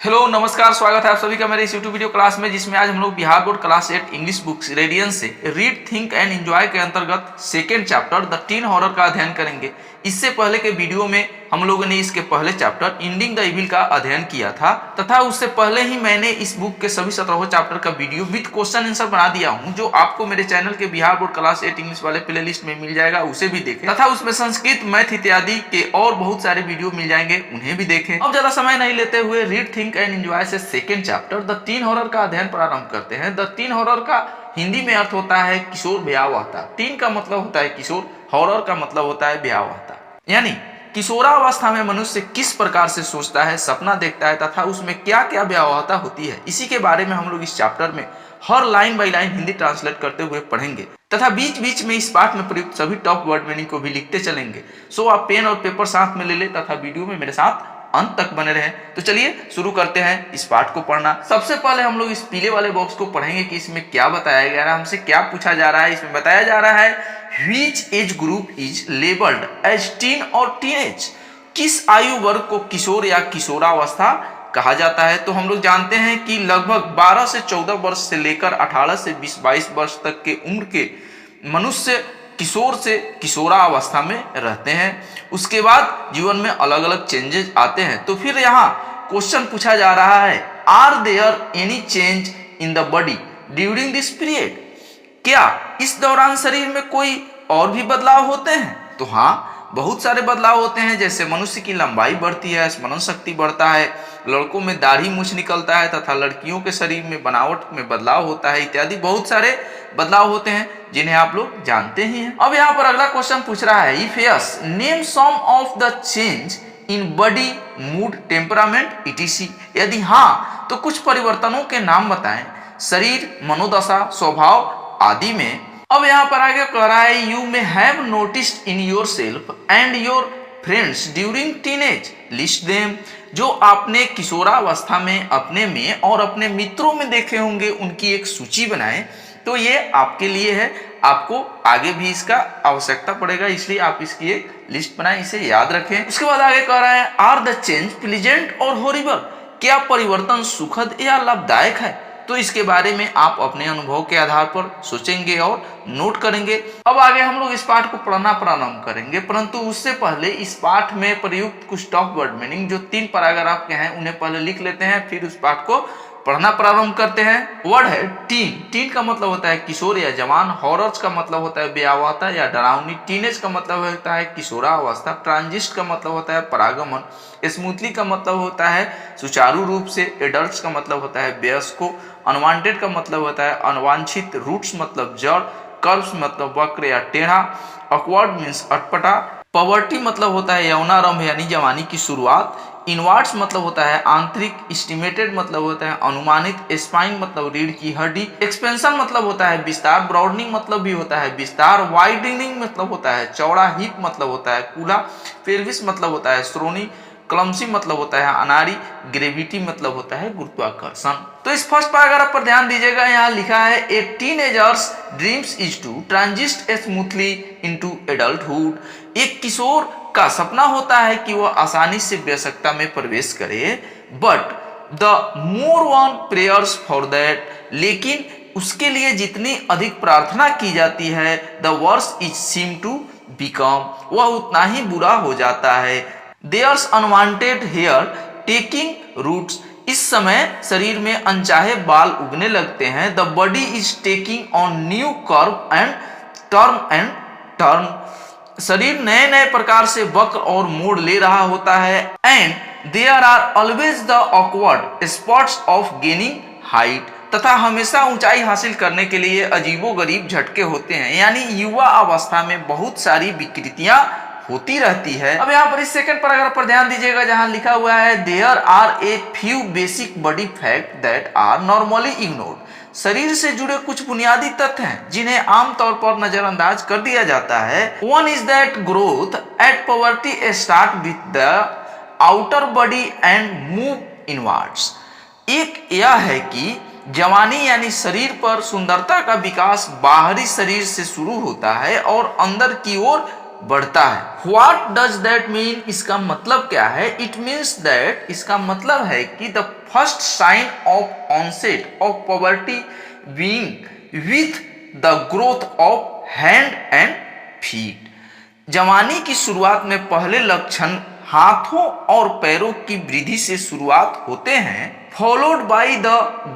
Hello नमस्कार, स्वागत है आप सभी का मेरे इस यूट्यूब वीडियो क्लास में, जिसमें आज हम लोग Bihar board class 8 English books Radiance से रीड थिंक एंड एंजॉय के अंतर्गत second chapter the teen horror का अध्ययन करेंगे। इससे पहले के वीडियो में हम लोगों ने इसके पहले चैप्टर इंडिंग द इविल का अध्ययन किया था तथा उससे पहले ही मैंने इस बुक के सभी 17 चैप्टर का वीडियो विद क्वेश्चन आंसर बना दिया हूँ, जो आपको मेरे चैनल के बिहार बोर्ड क्लास 8 इंग्लिश वाले प्ले लिस्ट में मिल जाएगा, उसे भी देखें तथा उसमें संस्कृत, मैथ इत्यादि के और बहुत सारे वीडियो मिल जाएंगे, उन्हें भी देखें। अब ज्यादा समय नहीं लेते हुए रीड थिंक एंड एंजॉय से second chapter the teen horror का अध्ययन प्रारंभ करते हैं। द टीन हॉरर का हिंदी में अर्थ होता है किशोर भयावहता। टीन का मतलब होता है किशोर, हॉरर का मतलब होता है भयावहता, यानी किशोरावस्था में मनुष्य किस प्रकार से सोचता है, सपना देखता है तथा उसमें क्या क्या भयावहता होती है, इसी के बारे में हम लोग इस चैप्टर में हर line by line Hindi translate करते हुए पढ़ेंगे तथा बीच बीच में इस पाठ में प्रयुक्त सभी टॉप वर्ड मीनिंग को भी लिखते चलेंगे। सो आप पेन और पेपर साथ में ले ले तथा वीडियो में मेरे साथ अंत तक बने रहे। तो चलिए शुरू करते हैं इस पाठ को पढ़ना। सबसे पहले हम लोग इस पीले वाले बॉक्स को पढ़ेंगे कि इसमें क्या बताया गया है, हमसे क्या पूछा जा रहा है। इसमें बताया जा रहा है which age group is labelled as teen और टीनेज। किस आयु वर्ग को किशोर या किशोरावस्था कहा जाता है। तो हम लोग जानते हैं कि लगभग 12 से 14 वर्ष से लेकर 18 से 20-22 वर्ष तक के उम्र के मनुष्य किशोर से किशोरावस्था में रहते हैं। उसके बाद जीवन में अलग अलग चेंजेस आते हैं। तो फिर यहाँ क्वेश्चन पूछा जा रहा है, are there any change in the body during this period. क्या इस दौरान शरीर में कोई और भी बदलाव होते हैं। तो हाँ, बहुत सारे बदलाव होते हैं, जैसे मनुष्य की लंबाई बढ़ती है, स्मरण शक्ति बढ़ता है, लड़कों में दाढ़ी मूछ निकलता है तथा लड़कियों के शरीर में बनावट में बदलाव होता है, इत्यादि बहुत सारे बदलाव होते हैं जिन्हें आप लोग जानते ही हैं। अब यहाँ पर अगला क्वेश्चन पूछ रहा है, if yes name some of the change in body mood temperament etc. यदि हाँ तो कुछ परिवर्तनों के नाम बताएं शरीर, मनोदशा, स्वभाव आदि में। अब यहाँ पर आगे कह रहा है, you may have noticed in your self and your friends during teenage list them. जो आपने किशोरावस्था में अपने में और अपने मित्रों में देखे होंगे, उनकी एक सूची बनाएं। तो ये आपके लिए है, आपको आगे भी इसका आवश्यकता पड़ेगा, इसलिए आप इसकी एक लिस्ट बनाएं, इसे याद रखें। उसके बाद आगे कह रहा है, आर द चेंज प्लीजेंट और हॉरिबल। क्या परिवर्तन सुखद या लाभदायक है। तो इसके बारे में आप अपने अनुभव के आधार पर सोचेंगे और नोट करेंगे। अब आगे हम लोग इस पाठ को पढ़ना प्रारंभ करेंगे, परंतु उससे पहले इस पाठ में प्रयुक्त कुछ टॉप वर्ड मीनिंग जो 3 पैराग्राफ के हैं उन्हें पहले लिख लेते हैं, फिर उस पाठ को पढ़ना प्रारंभ करते हैं। वर्ड है टीन। टीन का मतलब होता है किशोर या जवान। हॉरर्स का मतलब होता है भयावहता या डरावनी। टीनेज का मतलब होता है किशोरावस्था। ट्रांजिस्ट का मतलब होता है परागमन। स्मूथली का मतलब होता है सुचारू रूप से। एडल्ट्स का मतलब होता है वयस्कों। अनवांटेड का मतलब होता है अनवांछित। रूट्स मतलब जड़। कर्व्स मतलब वक्र या टेढ़ा। ऑकवर्ड मीन्स अटपटा। पॉवर्टी मतलब होता है यौनारंभ यानी जवानी की शुरुआत। इनवर्ट्स मतलब होता है आंतरिक। एस्टिमेटेड मतलब होता है अनुमानित। स्पाइन मतलब रीढ़ की हड्डी। एक्सपेंशन मतलब होता है विस्तार। ब्रॉडनिंग मतलब भी होता है विस्तार। वाइडनिंग मतलब होता है चौड़ा। हिप मतलब होता है कूला। पेल्विस मतलब होता है श्रोणी। क्लमसी मतलब होता है अनाड़ी। ग्रेविटी मतलब होता है गुरुत्वाकर्षण। तो इस फर्स्ट पैराग्राफ पर ध्यान दीजिएगा, यहाँ लिखा है, a teenager's dreams is to transit smoothly into adulthood. एक किशोर का सपना होता है कि वह आसानी से वयस्कता में प्रवेश करे, but the more one prayers for that. लेकिन उसके लिए जितनी अधिक प्रार्थना की जाती है, the worse is seem to become, वह उतना ही बुरा हो जाता है। There's unwanted hair taking roots. इस समय शरीर में अनचाहे बाल उगने लगते हैं। The body is taking on new curve and turn. शरीर नए नए प्रकार से वक्र और मोड़ ले रहा होता है। And there are always the awkward spots of gaining height. तथा हमेशा ऊंचाई हासिल करने के लिए अजीबोगरीब झटके होते हैं, यानी युवा अवस्था में बहुत सारी विकृतियां होती रहती है। अब यहाँ पर इस सेकंड पैराग्राफ पर ध्यान दीजिएगा, जहां लिखा हुआ है, there are a few basic body fact that are normally ignored. शरीर से जुड़े कुछ बुनियादी तथ्य हैं जिन्हें आमतौर पर नजरअंदाज कर दिया जाता है। One is that growth at poverty start with the outer body and move inwards. एक यह है कि जवानी यानी शरीर पर सुंदरता का विकास बाहरी शरीर से शुरू होता है और अंदर की ओर बढ़ता है। What does that mean? इसका मतलब क्या है? It means that, इसका मतलब है कि the first sign of onset of poverty being with the growth of hand and feet। जवानी की शुरुआत में पहले लक्षण हाथों और पैरों की वृद्धि से शुरुआत होते हैं, followed by the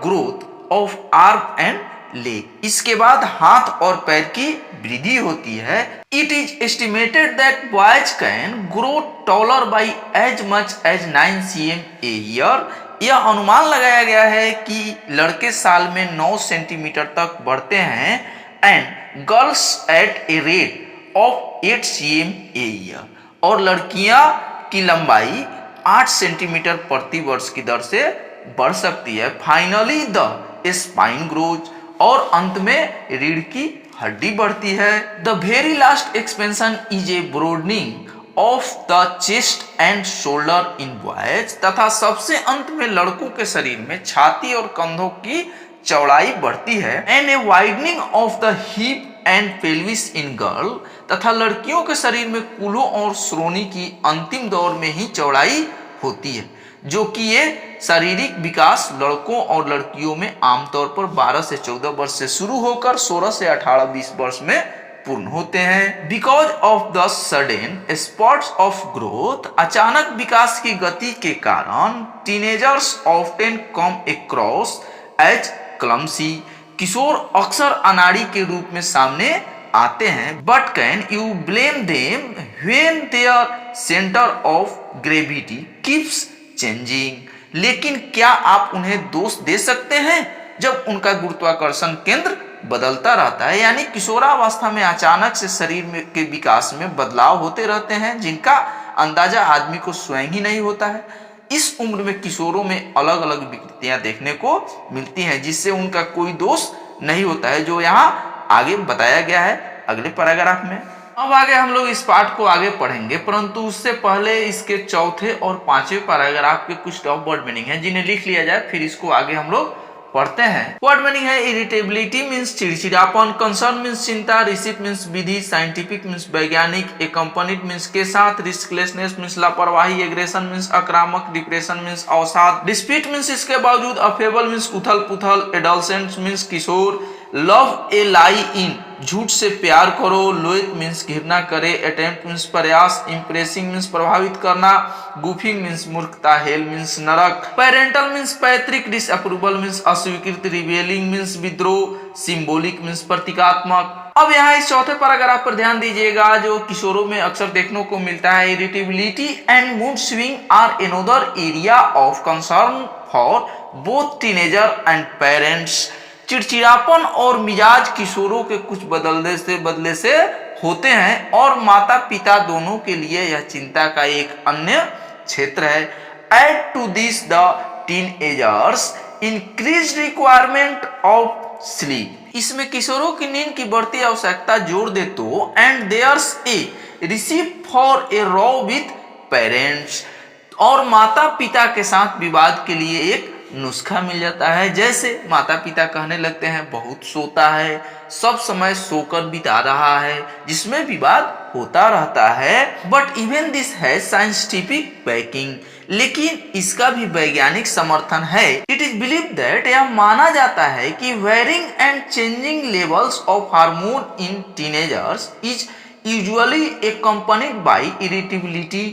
growth of arm and leg. इसके बाद हाथ और पैर की वृद्धि होती है। It is estimated that boys can grow taller by as much as 9 cm a year. यह अनुमान लगाया गया है कि लड़के साल में 9 सेंटीमीटर तक बढ़ते हैं, and girls at a rate of 8 cm a year, और लड़कियां की लंबाई 8 सेंटीमीटर प्रति वर्ष की दर से बढ़ सकती है। फाइनली द स्पाइन ग्रोज, और अंत में रीढ़ की हड्डी बढ़ती है। The very last expansion is a broadening of the chest and shoulder in boys, तथा सबसे अंत में लड़कों के शरीर में छाती और कंधों की चौड़ाई बढ़ती है, and A widening of the hip and pelvis in girl, तथा लड़कियों के शरीर में कूल्हों और श्रोणी की अंतिम दौर में ही चौड़ाई होती है, जो कि ये शारीरिक विकास लड़कों और लड़कियों में आमतौर पर 12 से 14 वर्ष से शुरू होकर 16 से 18-20 वर्ष में पूर्ण होते हैं। Because of the sudden spurts of growth, अचानक विकास की गति के कारण teenagers often come across as clumsy, किशोर अक्सर अनाड़ी के रूप में सामने आते हैं। But can you blame them when their centre of gravity keeps changing, लेकिन क्या आप उन्हें दोष दे सकते हैं जब उनका गुरुत्वाकर्षण केंद्र बदलता रहता है? यानी किशोरावस्था में अचानक से शरीर में के विकास में बदलाव होते रहते हैं, जिनका अंदाजा आदमी को स्वयं ही नहीं होता है। इस उम्र में किशोरों में अलग अलग विकृतियां देखने को मिलती हैं, जिससे उनका कोई दोष नहीं होता है, जो यहाँ आगे बताया गया है अगले पैराग्राफ में। अब आगे हम लोग इस पाठ को आगे पढ़ेंगे, परंतु उससे पहले इसके चौथे और पांचवें पैराग्राफ के कुछ टॉप वर्ड मीनिंग है, जिन्हें लिख लिया जाए, फिर इसको आगे हम लोग पढ़ते हैं। वर्ड मीनिंग है इरिटेबिलिटी मीन्स चिड़चिड़ापन, कंसर्न मीन्स चिंता, रिसिप्ट मीन्स विधि, साइंटिफिक मीन्स वैज्ञानिक, एक्कम्पनीड मीन्स के साथ, रिस्कलेसनेस मीन्स लापरवाही, एग्रेशन मीन्स आक्रामक, डिप्रेशन मीन्स अवसाद, डिस्प्यूट मीन्स इसके बावजूद, अफेबल मीन्स उथल पुथल, एडोलसेंट मीन्स किशोर, लव ए लाई इन झूठ से प्यार करो, लोएथ मीन्स घृणा करे, अटेम्प्ट मीन्स प्रयास, इंप्रेसिंग मीन्स प्रभावित करना, गुफिंग मीन्स मूर्खता, हेल मीन्स नरक, पेरेंटल मीन्स पैतृक, डिसअप्रूवल मीन्स अस्वीकृत, रिवेलिंग मीन्स विद्रोह, सिंबॉलिक मीन्स प्रतीकात्मक। अब यहाँ इस चौथे पैराग्राफ पर ध्यान दीजिएगा, जो किशोरों में अक्सर देखने को मिलता है। Irritability and mood swing are another area of concern for both teenager and parents. चिड़चिड़ापन और मिजाज किशोरों के कुछ बदले से होते हैं, और माता पिता दोनों के लिए यह चिंता का एक अन्य क्षेत्र है। Add to this the teenagers increase requirement of sleep, इसमें किशोरों की नींद की बढ़ती आवश्यकता जोड़ दे तो, and there's a receive for a row with parents, और माता पिता के साथ विवाद के लिए एक नुस्खा मिल जाता है। जैसे माता पिता कहने लगते हैं बहुत सोता है, सब समय सोकर बिता रहा है, जिसमें विवाद होता रहता है। बट इवन दिस है साइंटिफिक बैकिंग, लेकिन इसका भी वैज्ञानिक समर्थन है। इट इज बिलीव दैट, यह माना जाता है कि varying and changing levels of hormone in teenagers is usually accompanied by irritability,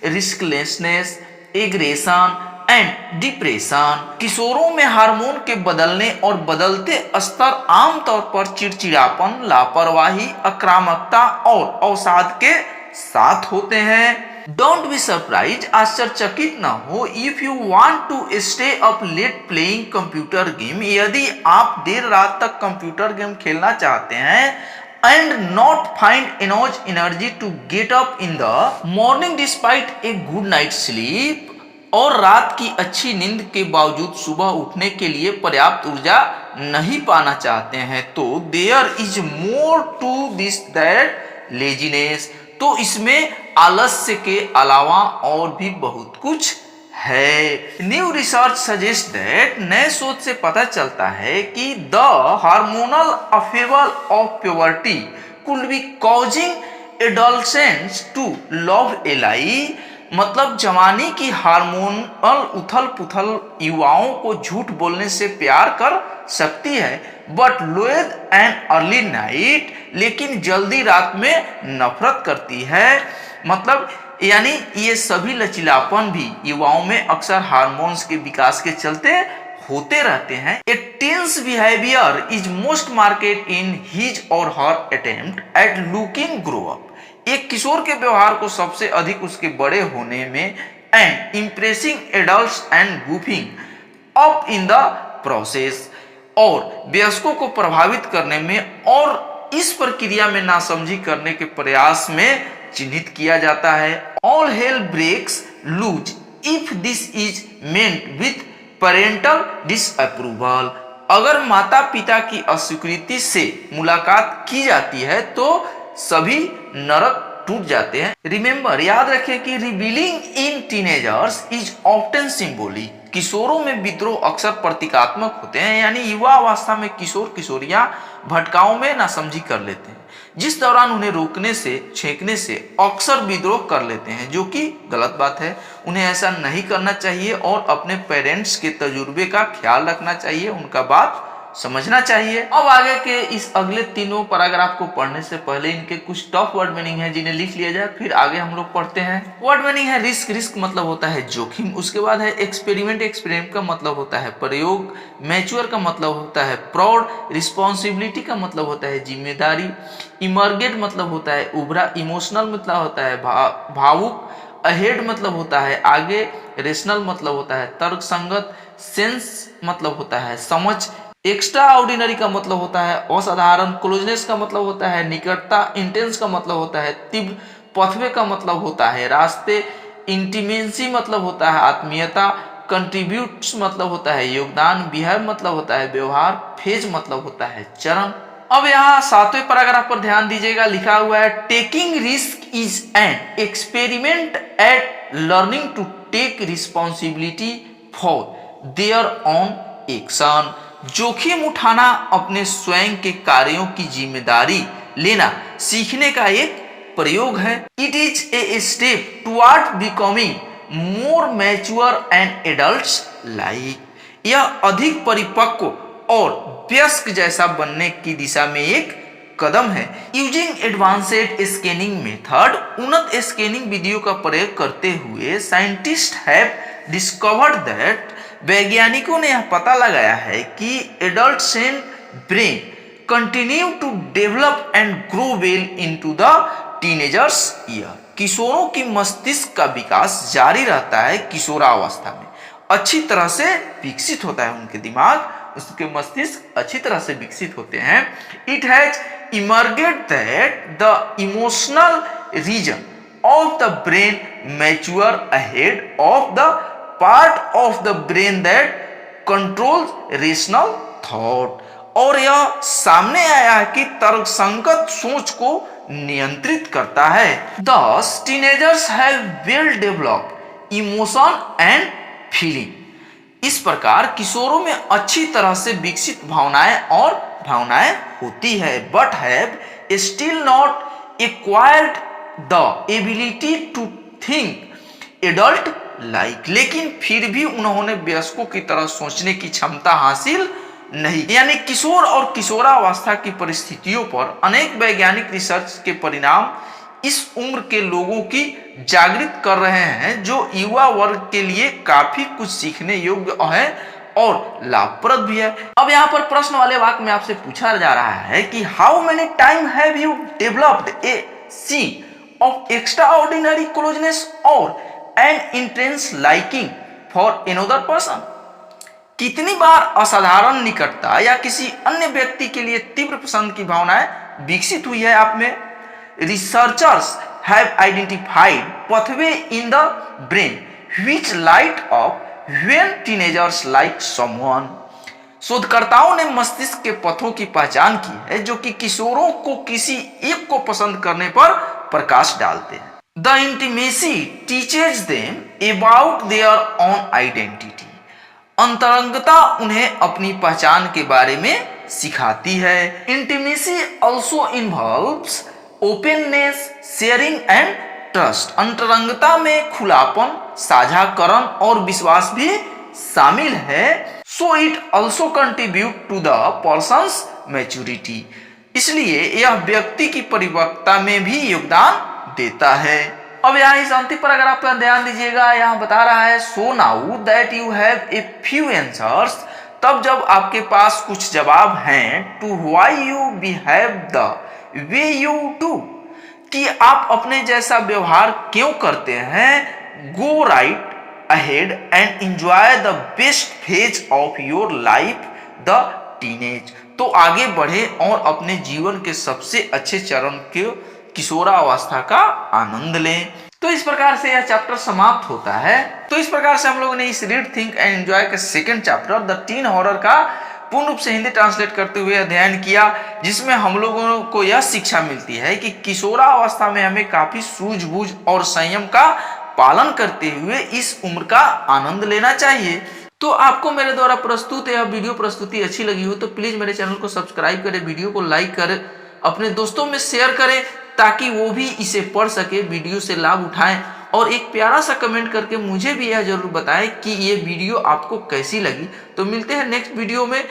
recklessness, aggression and depression. किशोरों में हार्मोन के बदलने और बदलते स्तर आमतौर पर चिड़चिड़ापन, लापरवाही, आक्रामकता और अवसाद के साथ होते हैं। डोंट बी सरप्राइज, आश्चर्यचकित न हो, if you want to stay up late playing computer game, यदि आप देर रात तक कंप्यूटर गेम खेलना चाहते हैं, and not find enough energy to get up in the morning despite a good night sleep, और रात की अच्छी नींद के बावजूद सुबह उठने के लिए पर्याप्त ऊर्जा नहीं पाना चाहते हैं, तो there is more to this that laziness, तो इसमें आलस्य के अलावा और भी बहुत कुछ है। न्यू रिसर्च सजेस्ट दैट, नए शोध से पता चलता है कि the hormonal affable of puberty could be causing adolescence to love ally, मतलब जवानी की हार्मोनल उथल पुथल युवाओं को झूठ बोलने से प्यार कर सकती है, बट लोएद एंड अर्ली नाइट, लेकिन जल्दी रात में नफरत करती है। मतलब यानी ये सभी लचीलापन भी युवाओं में अक्सर हार्मोन्स के विकास के चलते होते रहते हैं। A teen's behaviour is most marked in his और her attempt at looking grow up, एक किशोर के व्यवहार को सबसे अधिक उसके बड़े होने में and impressing adults and goofing up in the process, और वयस्कों को प्रभावित करने में और इस प्रक्रिया में नासमझी करने के प्रयास में चिन्हित किया जाता है। All hell breaks loose if this is meant with parental disapproval, अगर माता पिता की अस्वीकृति से मुलाकात की जाती है तो सभी नरक टूट जाते हैं। रिमेंबर, याद रखें कि रिबीलिंग इन टीनेजर्स इज ऑफ्टन सिंबॉलिक, किशोरों में विद्रोह अक्सर प्रतीकात्मक होते हैं, यानी युवा अवस्था में किशोर किशोरियां भटकाओं में नासमझी कर लेते हैं, जिस दौरान उन्हें रोकने से छेंकने से अक्सर विद्रोह कर लेते हैं, जो कि गलत बात है। उन्हें ऐसा नहीं करना चाहिए और अपने पेरेंट्स के तजुर्बे का ख्याल रखना चाहिए, उनका बात समझना चाहिए। अब आगे के इस अगले तीनों पैराग्राफ को पढ़ने से पहले इनके कुछ टफ वर्ड मीनिंग है जिन्हें लिख लिया जाए, फिर आगे हम लोग पढ़ते हैं। वर्ड मीनिंग है रिस्क, रिस्क मतलब होता है जोखिम। उसके बाद है एक्सपेरिमेंट, एक्सपेरिमेंट का मतलब होता है प्रयोग। मैच्योर का मतलब होता है प्रौढ़। रिस्पॉन्सिबिलिटी का मतलब होता है जिम्मेदारी। इमर्गेट मतलब होता है उभरा। इमोशनल मतलब होता है भावुक। अहेड मतलब होता है आगे। रेशनल मतलब होता है तर्कसंगत। सेंस मतलब होता है समझ। एक्स्ट्रा ऑर्डिनरी का मतलब होता है असाधारण। क्लोजनेस का मतलब होता है निकटता। इंटेंस का मतलब होता है तीव्र। पथवे का मतलब होता है रास्ते। इंटीमेंसी मतलब होता है आत्मीयता। कंट्रीब्यूट्स मतलब होता है योगदान। बिहेव मतलब होता है व्यवहार। फेज मतलब होता है चरण। अब यहाँ 7वें पैराग्राफ पर ध्यान दीजिएगा, लिखा हुआ है taking risk is an experiment at learning to take responsibility for their own action. जोखिम उठाना अपने स्वयं के कार्यों की जिम्मेदारी लेना सीखने का एक प्रयोग है। It is a step toward becoming more mature and adults like, यह अधिक परिपक्व और वयस्क जैसा बनने की दिशा में एक कदम है। यूजिंग एडवांस्ड स्कैनिंग मेथड, उन्नत स्कैनिंग विधियों का प्रयोग करते हुए साइंटिस्ट हैव डिस्कवर्ड दैट, वैज्ञानिकों ने यह पता लगाया है कि adult brain continue to develop and grow well into the teenagers year, किशोरों की मस्तिष्क का विकास जारी रहता है किशोरावस्था में, अच्छी तरह से विकसित होता है उनके दिमाग, उसके मस्तिष्क अच्छी तरह से विकसित होते हैं। It has emerged that the emotional region of the brain mature ahead of the part of the brain that controls rational thought, और यह सामने आया है कि तर्कसंगत सोच को नियंत्रित करता है। दस teenagers have well developed emotion and feeling, इस प्रकार किशोरों में अच्छी तरह से विकसित भावनाएं होती है, but have still not acquired the ability to think adult like, लेकिन फिर भी उन्होंने वयस्कों की तरह सोचने की क्षमता हासिल नहीं। यानी किशोर और किशोरावस्था की परिस्थितियों पर अनेक वैज्ञानिक रिसर्च के परिणाम इस उम्र के लोगों की जागृत कर रहे हैं, जो युवा वर्ग के लिए काफी कुछ सीखने योग्य है और लाभप्रद भी है। अब यहाँ पर प्रश्न वाले वाक्य में आपसे पूछा जा रहा है कि how many time have you developed a sense of extraordinary closeness और an intense liking for another person, कितनी बार असाधारण निकटता या किसी अन्य व्यक्ति के लिए तीव्र पसंद की भावनाएं विकसित हुई है आप में। Researchers have identified pathway in the brain which light up when teenagers like someone. शोधकर्ताओं ने मस्तिष्क के पथों की पहचान की है जो कि किशोरों को किसी एक को पसंद करने पर प्रकाश डालते हैं। The intimacy teaches them about their own identity. अंतरंगता उन्हें अपनी पहचान के बारे में सिखाती है। Intimacy also involves openness, sharing and trust. अंतरंगता में खुलापन, साझाकरण और विश्वास भी शामिल है। So it also contribute to the person's maturity. इसलिए यह व्यक्ति की परिपक्वता में भी योगदान देता है। अब यहाँ इस अंतिम पर अगर आप ध्यान दीजिएगा, यहाँ बता रहा है so now that you have a few answers, तब जब आपके पास कुछ जवाब हैं, to why you behave the way you do, कि आप अपने जैसा व्यवहार क्यों करते हैं। Go right ahead and enjoy the best phase of your life, the teenage. तो आगे बढ़े और अपने जीवन के सबसे अच्छे चरण के किशोरावस्था का आनंद लें। तो इस प्रकार से यह चैप्टर समाप्त होता है। तो इस प्रकार से हम लोगों ने इस रीड थिंक एंड एंजॉय के second chapter the teen horror का पूर्ण रूप से हिंदी ट्रांसलेट करते हुए अध्ययन किया, जिसमें हम लोगों को यह शिक्षा मिलती है कि किशोरावस्था में हमें काफी सूझबूझ और संयम का पालन करते हुए इस उम्र का आनंद लेना चाहिए। तो आपको मेरे द्वारा प्रस्तुत यह वीडियो प्रस्तुति अच्छी लगी हो तो प्लीज मेरे चैनल को सब्सक्राइब करें, वीडियो को लाइक करें, अपने दोस्तों में शेयर करें ताकि वो भी इसे पढ़ सके, वीडियो से लाभ उठाएं, और एक प्यारा सा कमेंट करके मुझे भी यह जरूर बताएं कि ये वीडियो आपको कैसी लगी। तो मिलते हैं नेक्स्ट वीडियो में,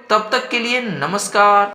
तब तक के लिए नमस्कार।